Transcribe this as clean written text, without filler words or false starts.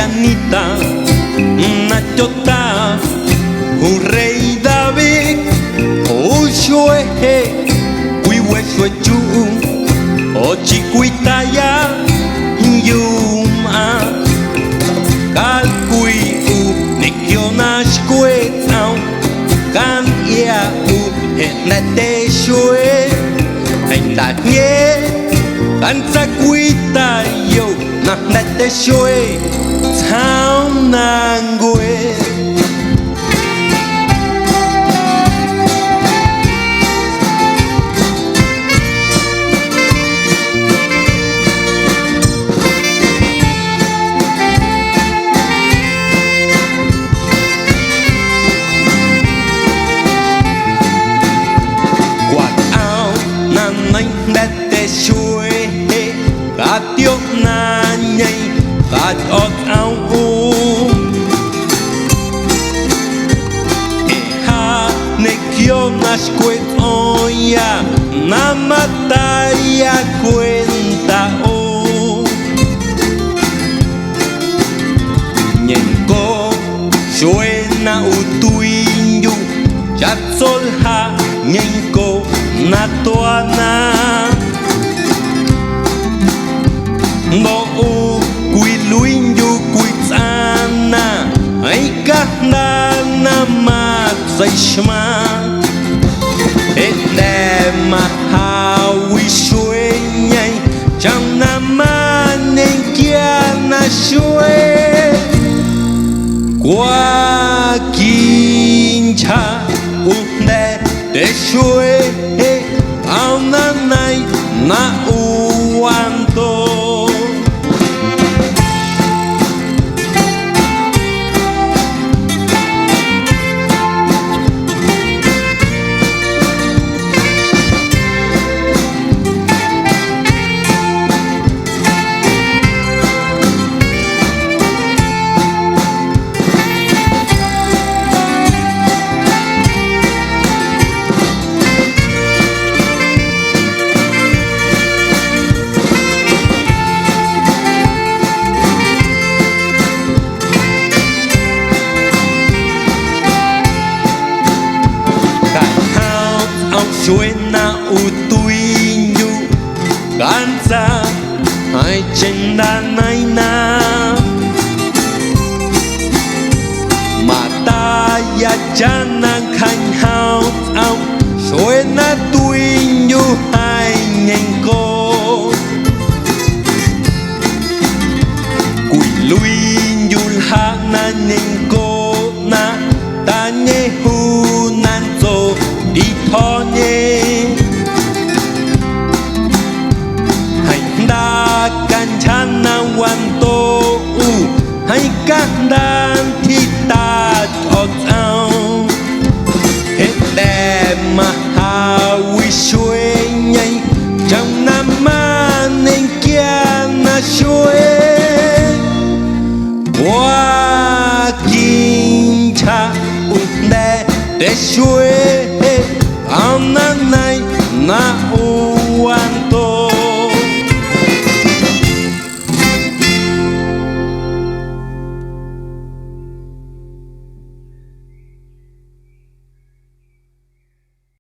Marianita, Nachota, un rey David, Ushue, Wiweshuechu, Ochiquitaya, Yuma, Calcui, Nikionash Quetau, Can Ia, Nete Shue, and that ye, and Saquita, yo, not Nete Shue, Town Nangue. Nete Shue, gạt tiếc na nhây, gạt ót áo u. Ha ne kio na squet oya, na mataya cuenta o. Nhìn cô Shue na utuinyu, chat sol ha nhìn cô na toana. No quy luin yu quy tsana, ai ka na ma zaishma. Et ne ma ha wi shue nyai, chang na ma nen kia na shue. Qua kin cha unde de shue, ao na nai na uanto. Shue na utuinyu ganza ai chenda naina mataya chana khan